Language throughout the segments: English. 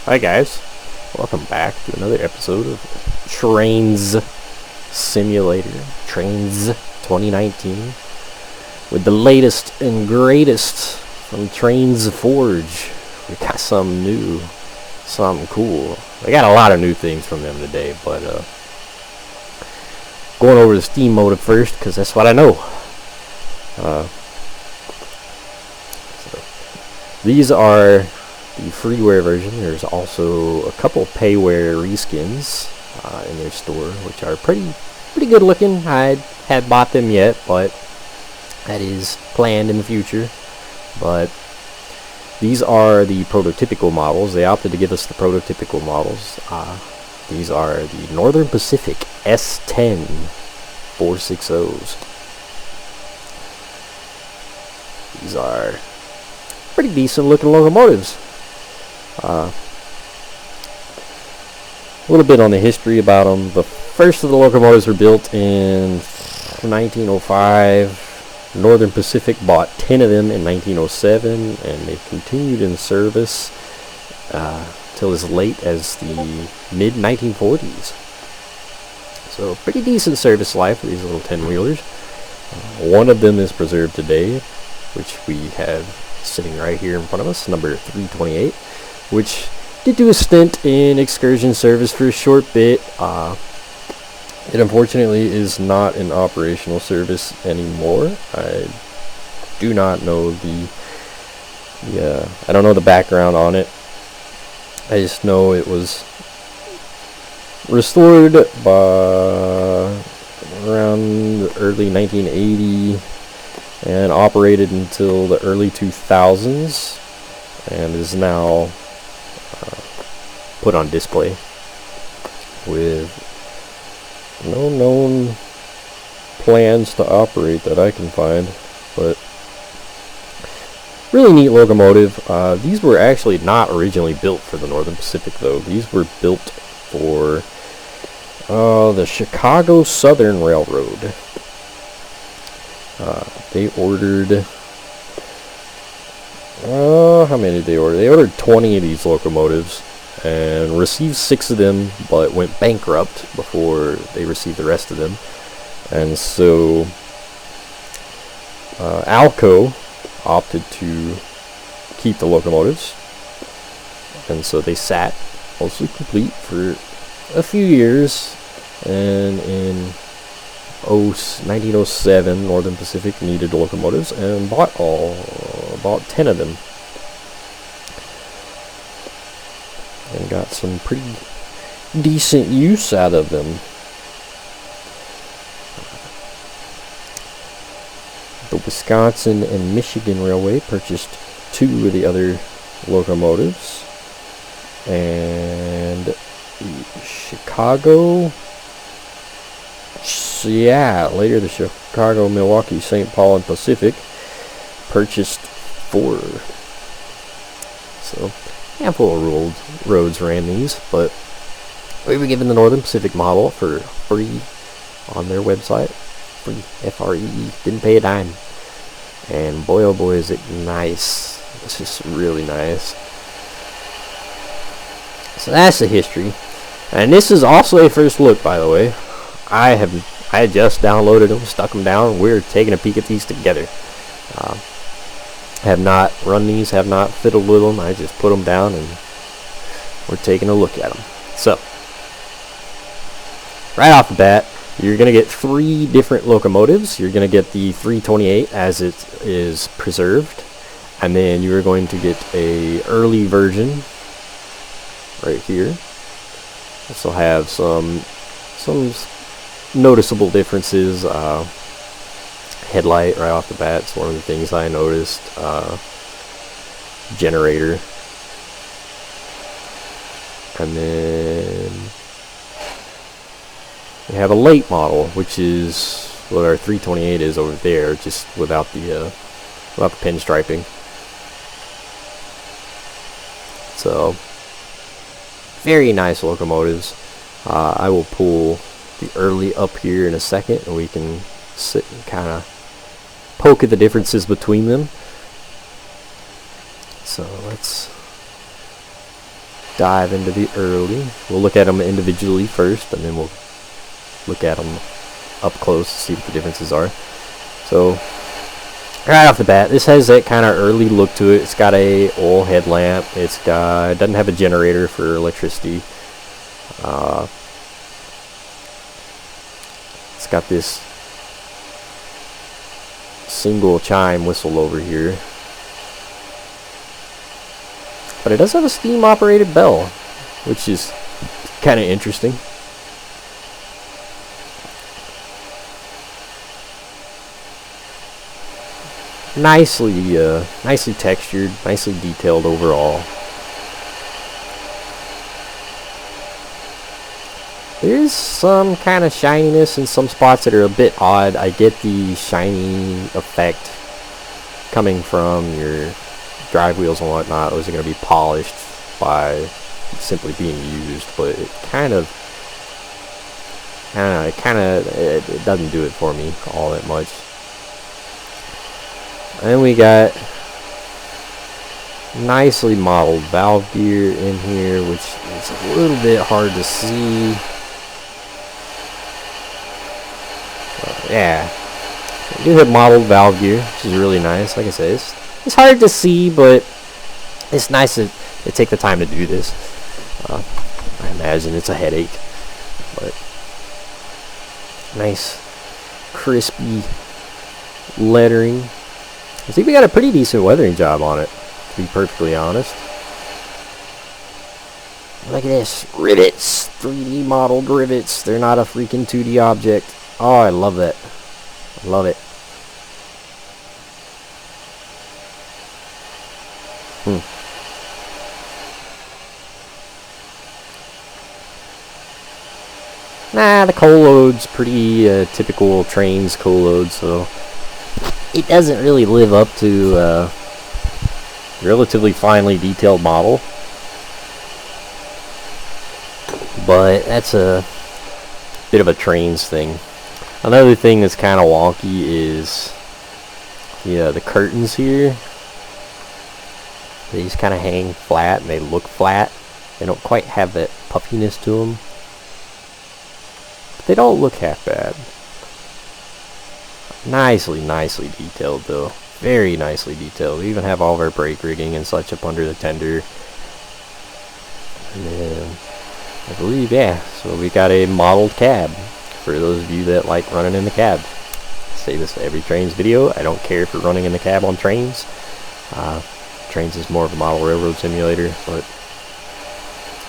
Hi guys, welcome back to another episode of Trainz Simulator, Trainz 2019, with the latest and greatest from Trainz Forge. We got something new, something cool. I got a lot of new things from them today, but going over the Steam mode first, because that's what I know. So these are the freeware version. There's also a couple payware reskins in their store, which are pretty good looking. I hadn't bought them yet, but that is planned in the future. But these are the prototypical models. They opted to give us the prototypical models. These are the Northern Pacific S-10 460s. These are pretty decent looking locomotives. A little bit on the history about them. The first of the locomotives were built in 1905. Northern Pacific bought 10 of them in 1907, and they continued in service till as late as the mid-1940s. So pretty decent service life for these little 10-wheelers. One of them is preserved today, which we have sitting right here in front of us, number 328. Which did do a stint in Excursion service for a short bit. It unfortunately is not in operational service anymore. I do not know I don't know the background on it. I just know it was restored by around early 1980 and operated until the early 2000s, and is now put on display with no known plans to operate that I can find. But really neat locomotive. These were actually not originally built for the Northern Pacific though. These were built for the Chicago Southern Railroad. They ordered how many did they order? They ordered 20 of these locomotives and received 6 of them, but went bankrupt before they received the rest of them. And so Alco opted to keep the locomotives, and so they sat mostly complete for a few years. And in 1907, Northern Pacific needed locomotives and bought 10 of them, and got some pretty decent use out of them. The Wisconsin and Michigan Railway purchased 2 of the other locomotives, and later the Chicago, Milwaukee, St. Paul, and Pacific purchased 4. So handful of roads ran these, but we were given the Northern Pacific model for free on their website. Free, F-R-E-E, didn't pay a dime. And boy oh boy is it nice. It's just really nice. So that's the history. And this is also a first look, by the way. I had just downloaded them, stuck them down. We're taking a peek at these together. Have not run these, have not fiddled with them. I just put them down and we're taking a look at them. So, right off the bat, you're going to get 3 different locomotives. You're going to get the 328 as it is preserved, and then you're going to get a early version right here. This will have some noticeable differences. Headlight right off the bat, it's one of the things I noticed. Generator, and then we have a late model, which is what our 328 is over there, just without the pinstriping. So very nice locomotives. I will pull the early up here in a second, and we can sit and kind of poke at the differences between them. So let's dive into the early. We'll look at them individually first, and then we'll look at them up close to see what the differences are. So right off the bat, this has that kind of early look to it. It's got a oil headlamp. It doesn't have a generator for electricity. It's got this single chime whistle over here, but it does have a steam operated bell, which is kind of interesting. Nicely textured, nicely detailed overall. There's some kind of shininess in some spots that are a bit odd. I get the shiny effect coming from your drive wheels and whatnot. Those are going to be polished by simply being used, but it kind of, I don't know, it doesn't do it for me all that much. And we got nicely modeled valve gear in here, which is a little bit hard to see. Yeah, we do have modeled valve gear, which is really nice. Like I said, it's hard to see, but it's nice to take the time to do this. I imagine it's a headache, but nice, crispy lettering. I think we got a pretty decent weathering job on it, to be perfectly honest. Look at this, rivets, 3D modeled rivets. They're not a freaking 2D object. Oh, I love that. I love it. Nah, the coal load's pretty typical Trainz coal load, so it doesn't really live up to relatively finely detailed model. But that's a bit of a Trainz thing. Another thing that's kind of wonky is the curtains here. They just kind of hang flat and they look flat. They don't quite have that puffiness to them. But they don't look half bad. Nicely detailed though. Very nicely detailed. We even have all of our brake rigging and such up under the tender. And then I believe, yeah, so we got a modeled cab for those of you that like running in the cab. I say this to every Trainz video. I don't care for running in the cab on Trainz. Trainz is more of a model railroad simulator, but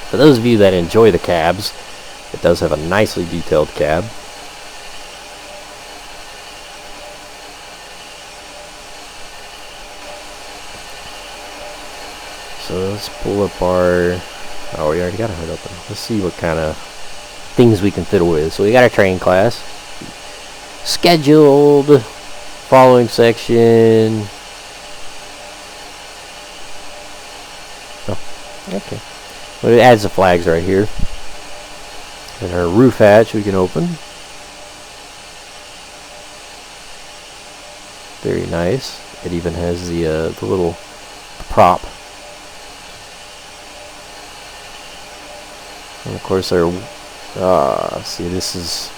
for those of you that enjoy the cabs, it does have a nicely detailed cab. So let's pull up our... Oh, we already got a hood open. Let's see what kind of things we can fiddle with. So we got our train class. Scheduled. Following section. Oh, okay. Well, it adds the flags right here. And our roof hatch we can open. Very nice. It even has the little prop. And of course our, see, this is,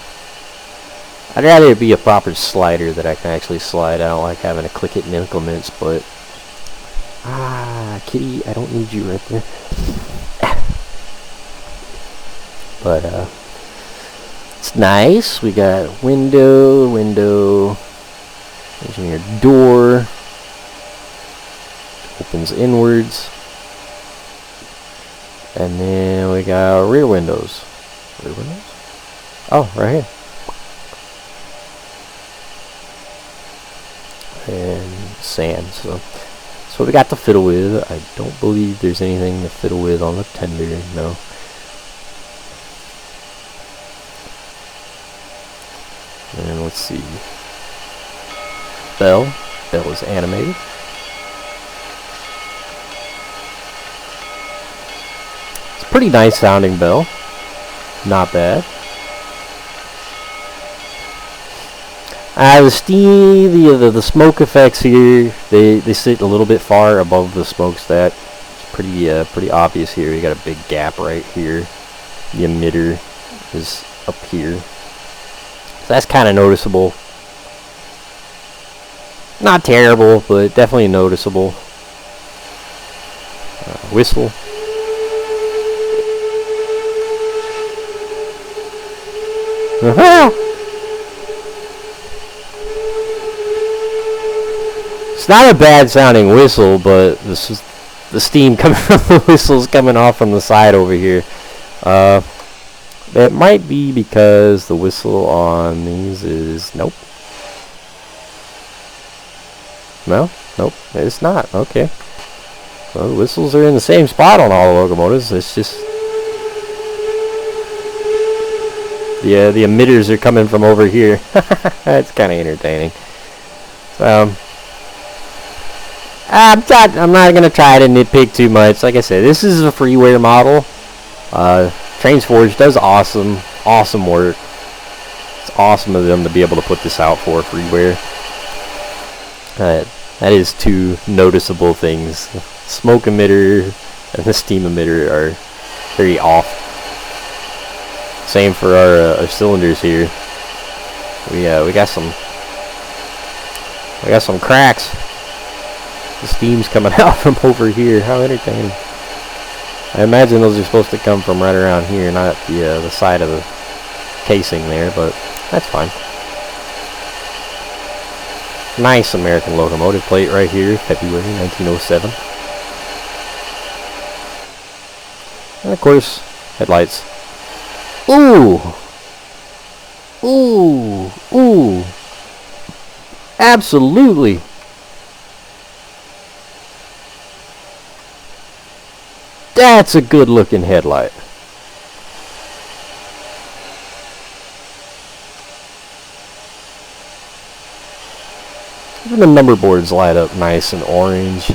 I'd rather it be a proper slider that I can actually slide. I don't like having to click it in increments, but, kitty, I don't need you right there. But, it's nice. We got window, there's your door, opens inwards. And then we got rear windows. Rear windows? Oh, right here. And sand. So that's what we got to fiddle with. I don't believe there's anything to fiddle with on the tender. No. And let's see. Bell. Bell is animated. Pretty nice sounding bell. Not bad. The steam, the smoke effects here, they sit a little bit far above the smokestack. pretty obvious here. You got a big gap right here. The emitter is up here, so that's kind of noticeable. Not terrible, but definitely noticeable. Whistle. It's not a bad sounding whistle, but this is the steam coming from the whistle's coming off from the side over here. It might be because the whistle on these is nope, it's not. Okay, well, the whistles are in the same spot on all the locomotives. It's just the emitters are coming from over here. That's kind of entertaining. So I'm not gonna try to nitpick too much. Like I said, this is a freeware model. Trainz Forge does awesome work. It's awesome of them to be able to put this out for freeware. That is two noticeable things. The smoke emitter and the steam emitter are very off. Same for our cylinders here. We got some cracks. The steam's coming out from over here. How entertaining! I imagine those are supposed to come from right around here, not the side of the casing there, but that's fine. Nice American locomotive plate right here, February 1907. And of course, headlights. Ooh! Ooh! Ooh! Absolutely! That's a good looking headlight. Even the number boards light up nice and orange.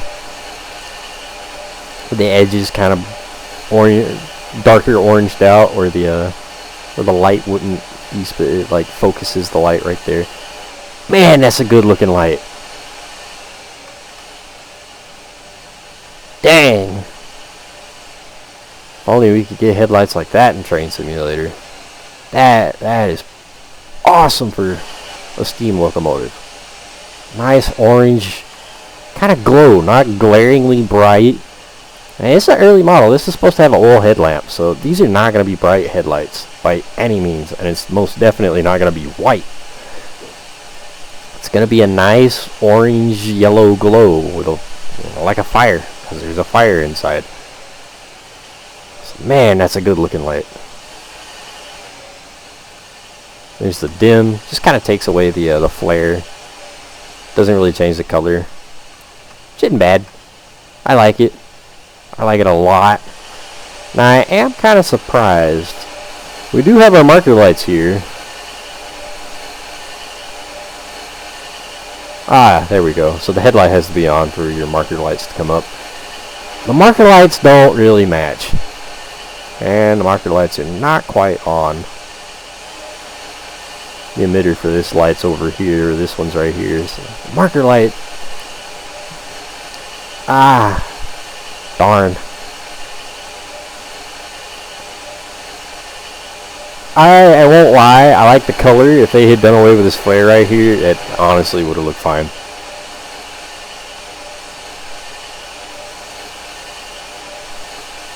The edges kind of orange, darker oranged out, where the light wouldn't use, but it like focuses the light right there. Man, that's a good looking light. Dang. If only we could get headlights like that in Train Simulator. That is awesome for a steam locomotive. Nice orange, kind of glow, not glaringly bright. And it's an early model. This is supposed to have an oil headlamp, so these are not going to be bright headlights by any means, and it's most definitely not going to be white. It's going to be a nice orange yellow glow with a like a fire, because there's a fire inside. So, man, that's a good looking light. There's the dim, just kind of takes away the flare. Doesn't really change the color. Which isn't bad. I like it. I like it a lot. Now I am kind of surprised. We do have our marker lights here. Ah, there we go. So the headlight has to be on for your marker lights to come up. The marker lights don't really match. And the marker lights are not quite on. The emitter for this light's over here. This one's right here. So marker light. Ah, darn. I won't lie, I like the color. If they had done away with this flare right here, it honestly would have looked fine.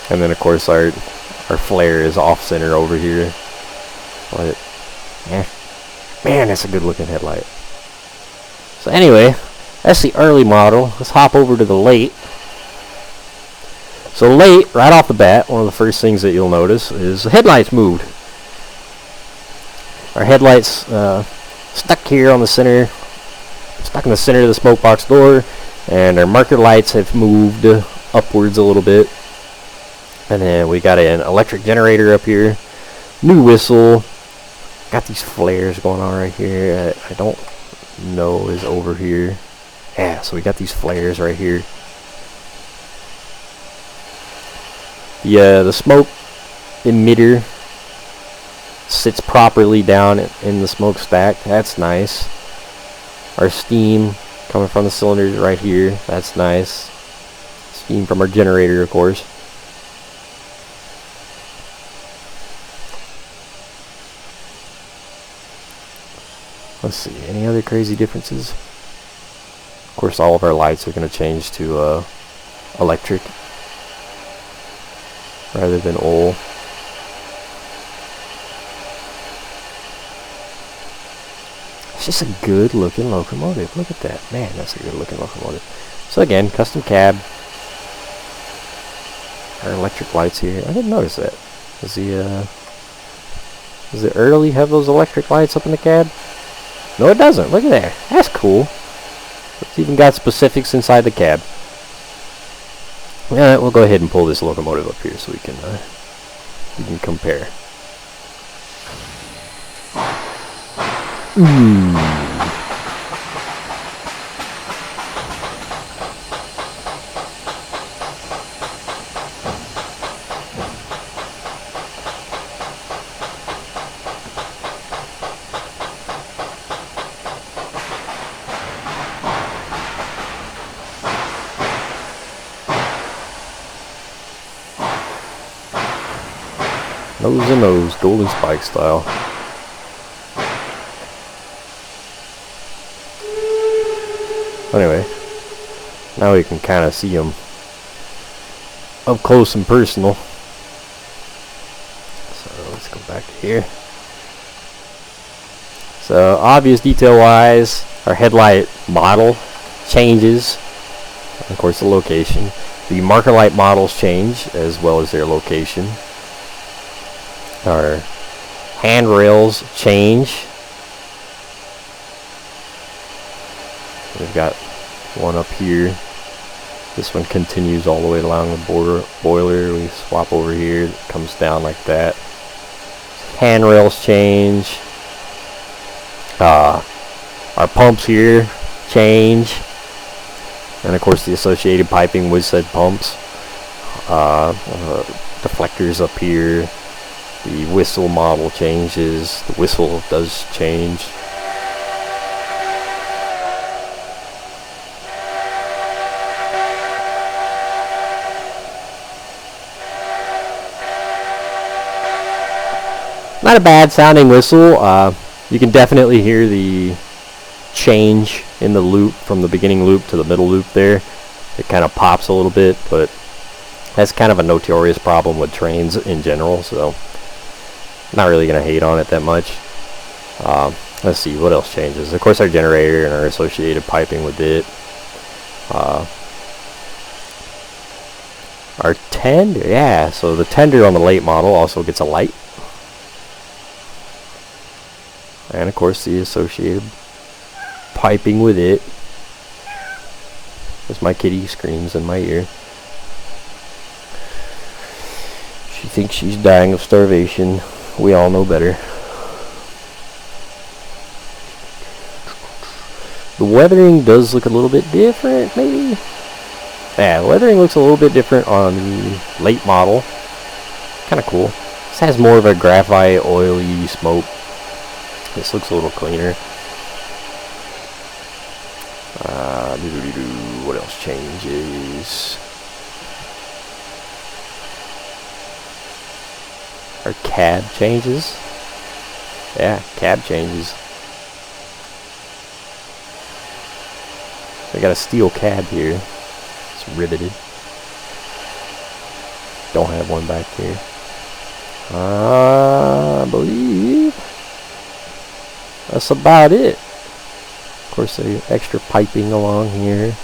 And then of course our flare is off center over here. But yeah. Man, that's a good looking headlight. So anyway, that's the early model. Let's hop over to the late. So late, right off the bat, one of the first things that you'll notice is the headlights moved. Our headlights stuck here on the center, stuck in the center of the smoke box door, and our marker lights have moved upwards a little bit. And then we got an electric generator up here, new whistle, got these flares going on right here. I don't know is over here. Yeah, so we got these flares right here. The smoke emitter sits properly down in the smokestack. That's nice. Our steam coming from the cylinders right here. That's nice. Steam from our generator, of course. Let's see, any other crazy differences? Of course, all of our lights are going to change to electric rather than oil. It's just a good looking locomotive. Look at that. Man, that's a good looking locomotive. So again, custom cab. Our electric lights here. I didn't notice that. Does the early have those electric lights up in the cab? No, it doesn't. Look at there. That's cool. It's even got specifics inside the cab. Yeah, we'll go ahead and pull this locomotive up here so we can compare. Nose to nose, golden spike style. Anyway, now we can kind of see them up close and personal. So let's go back to here. So obvious detail wise, our headlight model changes, and of course the location. The marker light models change as well as their location. Our handrails change. We've got one up here. This one continues all the way along the boiler. We swap over here. It comes down like that. Handrails change. Our pumps here change. And of course the associated piping with said pumps. Deflectors up here. The whistle model changes. The whistle does change. Not a bad sounding whistle. You can definitely hear the change in the loop from the beginning loop to the middle loop there. It kind of pops a little bit, but that's kind of a notorious problem with trains in general, so not really going to hate on it that much. Let's see, what else changes? Of course, our generator and our associated piping with it. Our tender, yeah, so the tender on the late model also gets a light. And of course the associated piping with it. As my kitty screams in my ear. She thinks she's dying of starvation. We all know better. The weathering does look a little bit different, maybe? Yeah, the weathering looks a little bit different on the late model. Kind of cool. This has more of a graphite, oily smoke. This looks a little cleaner. What else changes? Our cab changes. Yeah, cab changes. I got a steel cab here. It's riveted. Don't have one back here. I believe that's about it. Of course, the extra piping along here.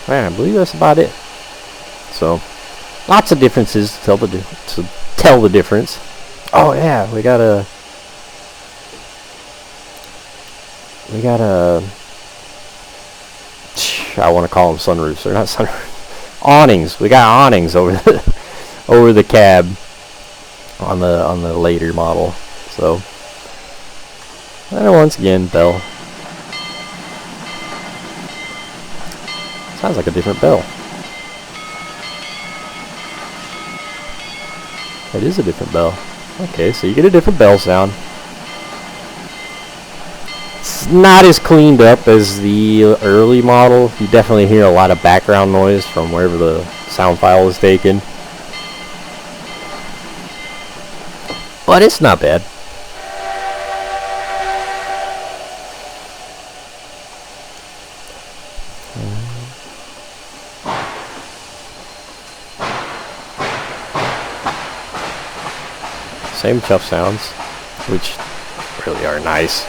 Man, I believe that's about it. So, lots of differences to tell the difference. Oh yeah, we got a I want to call them sunroofs. They're not sunroofs. Awnings. We got awnings over the cab on the later model. So, and once again, bell. Sounds like a different bell. It is a different bell. Okay, so you get a different bell sound. It's not as cleaned up as the early model. You definitely hear a lot of background noise from wherever the sound file is taken. But it's not bad. Same chuff sounds, which really are nice.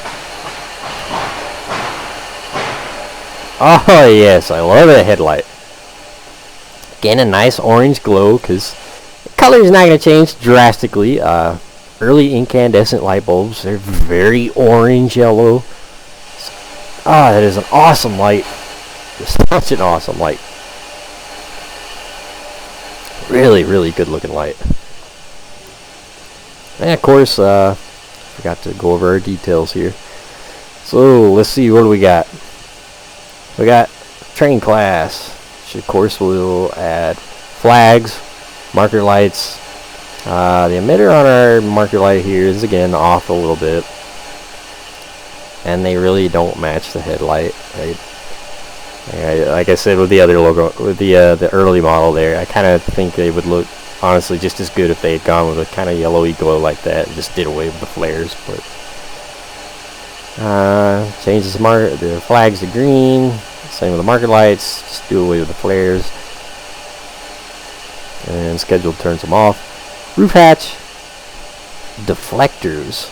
Oh yes, I love that headlight. Again, a nice orange glow, because the color is not going to change drastically. Early incandescent light bulbs, they're very orange yellow. Ah, that is an awesome light. Such an awesome light. Really, really good looking light. And of course, forgot to go over our details here. So let's see, what do we got? We got train class, which of course will add flags, marker lights. The emitter on our marker light here is again off a little bit, and they really don't match the headlight. Like I said with the other logo, with the early model there, I kind of think they would look honestly just as good if they had gone with a kind of yellowy glow like that and just did away with the flares. But changes the flags to green, same with the marker lights, just do away with the flares, and schedule turns them off. Roof hatch, deflectors.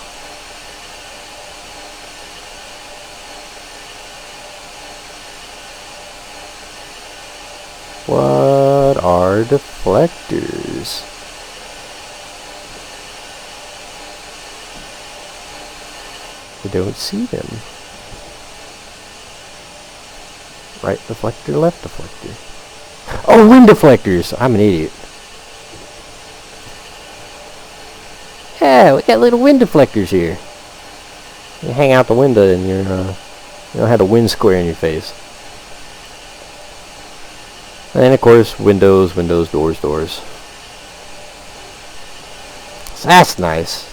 What are deflectors? I don't see them. Right deflector, left deflector. Oh, wind deflectors! I'm an idiot. Yeah, we got little wind deflectors here. You hang out the window and you don't have the wind square in your face. And then of course, windows, doors. So that's nice.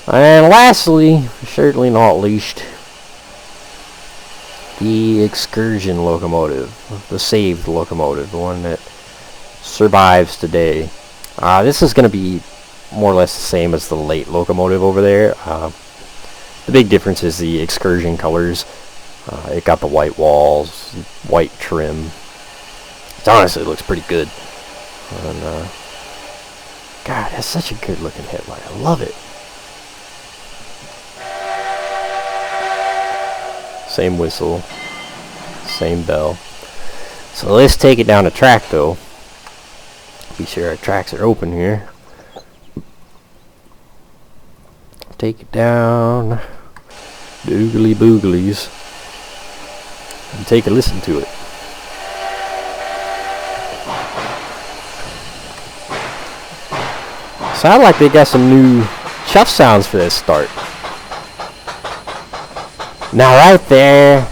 And lastly, certainly not least, the Excursion locomotive, the saved locomotive, the one that survives today. This is going to be more or less the same as the late locomotive over there. The big difference is the Excursion colors. It got the white walls, white trim. It honestly looks pretty good. And God, that's such a good looking headlight. I love it. Same whistle, same bell. So let's take it down the track though. Be sure our tracks are open here. Take it down, doogly booglies, and take a listen to it. Sound like they got some new chuff sounds for this start. Now right there,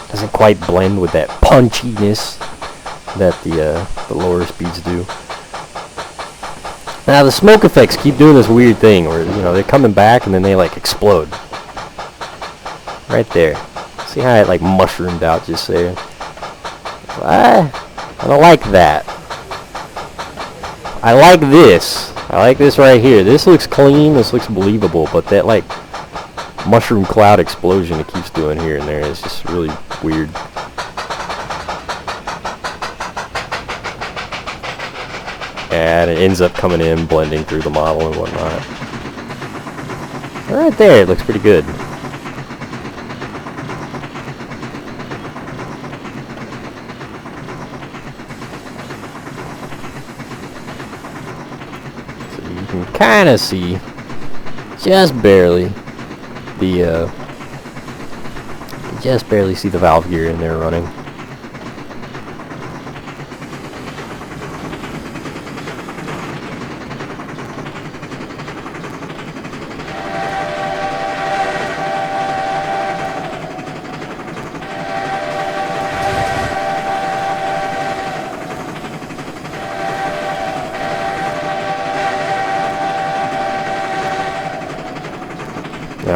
doesn't quite blend with that punchiness that the lower speeds do. Now the smoke effects keep doing this weird thing where, you know, they're coming back and then they like explode. Right there. See how it like mushroomed out just there? I don't like that. I like this. I like this right here. This looks clean, this looks believable, but that like mushroom cloud explosion it keeps doing here and there is just really weird. And it ends up coming in, blending through the model and whatnot. Right there, it looks pretty good. So you can kind of see, just barely, the valve gear in there running.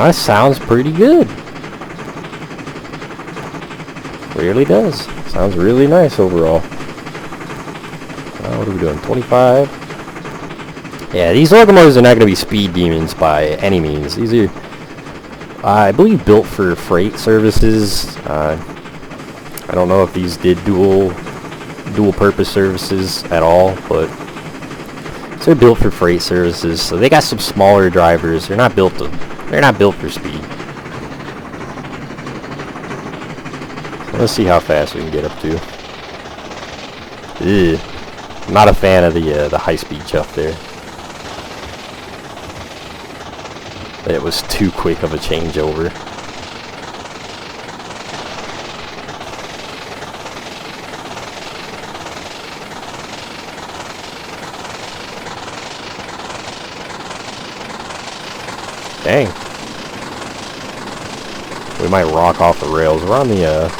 that sounds pretty good. Really does. Sounds really nice overall. What are we doing? 25? Yeah, these locomotives are not going to be speed demons by any means. These are, I believe, built for freight services. I don't know if these did dual purpose services at all, but they're built for freight services. So they got some smaller drivers. They're not built for speed. So let's see how fast we can get up to. Ugh. Not a fan of the high-speed chuff there. It was too quick of a changeover. Dang. We might rock off the rails. We're on the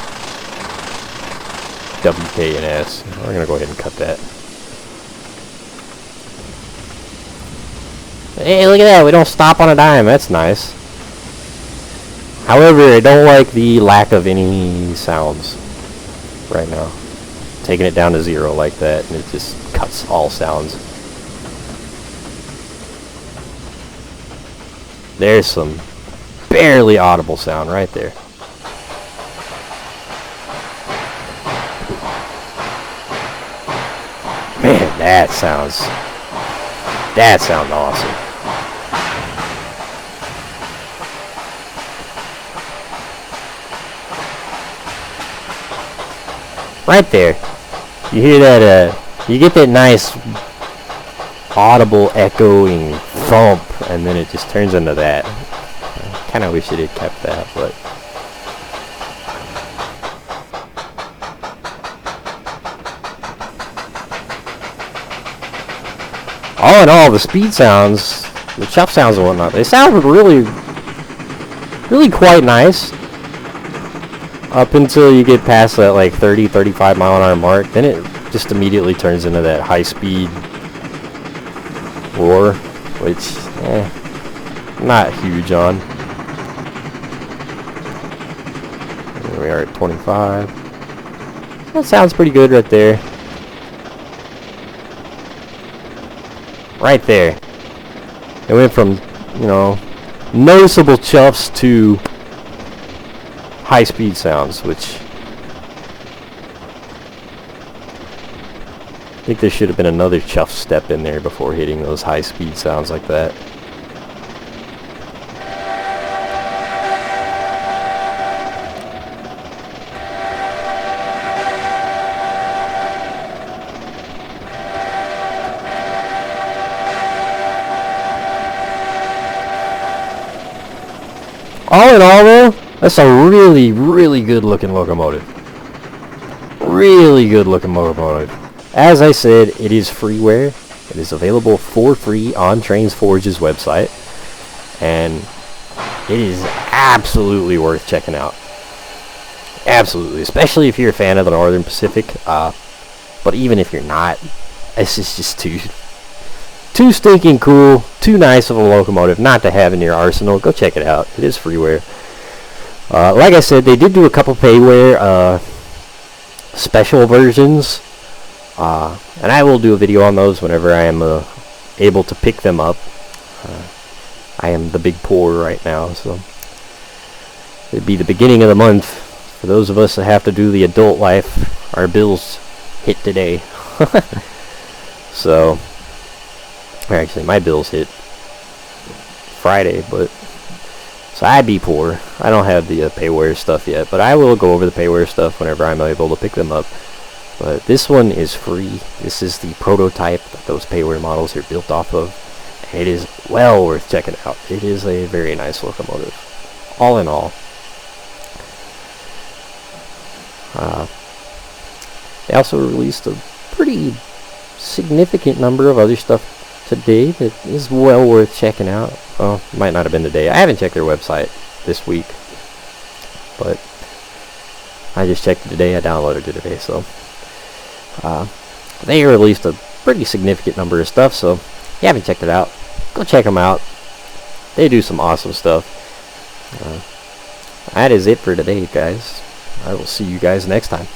WK and S. We're gonna go ahead and cut that. Hey, look at that. We don't stop on a dime. That's nice. However, I don't like the lack of any sounds right now. Taking it down to 0 like that, and it just cuts all sounds. There's some barely audible sound right there. Man, that sounds awesome. Right there. You hear that, you get that nice audible echoing thump, and then it just turns into that. I kind of wish it had kept that, but all in all, the speed sounds, the chuff sounds and whatnot, they sound really quite nice. Up until you get past that like 30-35 mile an hour mark, then it just immediately turns into that high speed roar, which not huge on. Here we are at 25. That sounds pretty good right there. Right there. It went from, you know, noticeable chuffs to high speed sounds, which I think there should have been another chuff step in there before hitting those high speed sounds like that. All in all though, that's a really good looking locomotive. Really good looking locomotive. As I said, it is freeware. It is available for free on Trainz Forge's website. And it is absolutely worth checking out. Absolutely. Especially if you're a fan of the Northern Pacific. But even if you're not, this is just too stinking cool. Too nice of a locomotive not to have in your arsenal. Go check it out. It is freeware. Like I said, they did do a couple payware special versions. And I will do a video on those whenever I am able to pick them up. I am the big poor right now, so it'd be the beginning of the month. For those of us that have to do the adult life, our bills hit today. So, or actually my bills hit Friday, but so I'd be poor. I don't have the payware stuff yet, but I will go over the payware stuff whenever I'm able to pick them up. But this one is free. This is the prototype that those payware models are built off of. And it is well worth checking out. It is a very nice locomotive. All in all. They also released a pretty significant number of other stuff today that is well worth checking out. Well, it might not have been today. I haven't checked their website this week. But I just checked it today. I downloaded it today, so they released a pretty significant number of stuff, so if you haven't checked it out, go check them out. They do some awesome stuff. That is it for today, guys. I will see you guys next time.